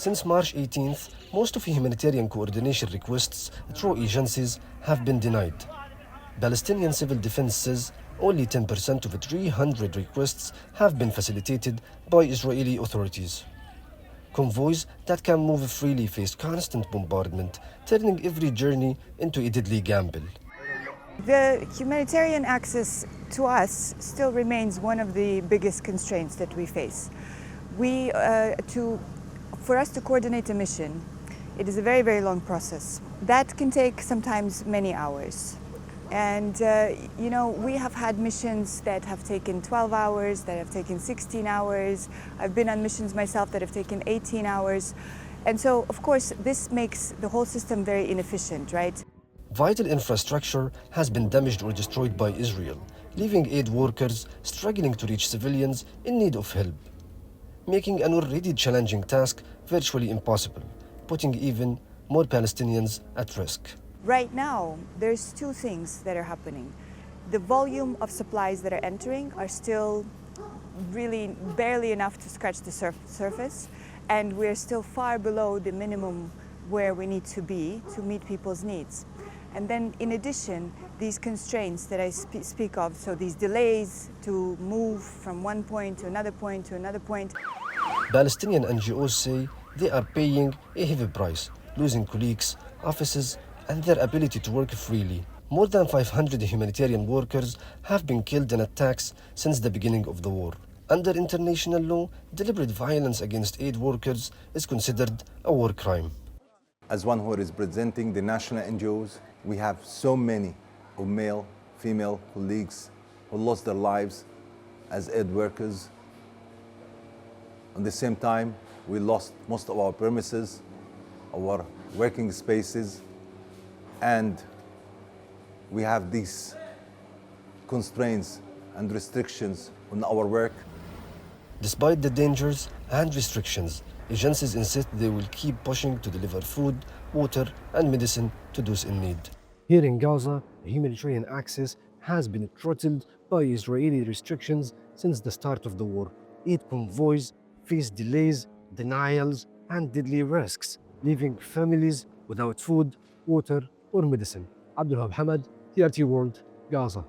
Since March 18th, most of humanitarian coordination requests through agencies have been denied. Palestinian Civil Defense says only 10% of 300 requests have been facilitated by Israeli authorities. Convoys that can move freely face constant bombardment, turning every journey into a deadly gamble. The humanitarian access to us still remains one of the biggest constraints that we face. For us to coordinate a mission, it is a very, very long process. That can take sometimes many hours. And, we have had missions that have taken 12 hours, that have taken 16 hours. I've been on missions myself that have taken 18 hours. And so, of course, this makes the whole system very inefficient, right? Vital infrastructure has been damaged or destroyed by Israel, leaving aid workers struggling to reach civilians in need of help, making an already challenging task virtually impossible, putting even more Palestinians at risk. Right now, there's two things that are happening. The volume of supplies that are entering are still really barely enough to scratch the surface, and we're still far below the minimum where we need to be to meet people's needs. And then in addition, these constraints that I speak of, so these delays to move from one point to another point to another point. Palestinian NGOs say they are paying a heavy price, losing colleagues, offices, and their ability to work freely. More than 500 humanitarian workers have been killed in attacks since the beginning of the war. Under international law, deliberate violence against aid workers is considered a war crime. As one who is representing the national NGOs, we have so many of male, female colleagues who lost their lives as aid workers. At the same time, we lost most of our premises, our working spaces, and we have these constraints and restrictions on our work. Despite the dangers and restrictions, agencies insist they will keep pushing to deliver food, water, and medicine to those in need. Here in Gaza, humanitarian access has been throttled by Israeli restrictions since the start of the war. Aid convoys face delays, denials, and deadly risks, leaving families without food, water, or medicine. Abdalwahab Hamad, TRT World, Gaza.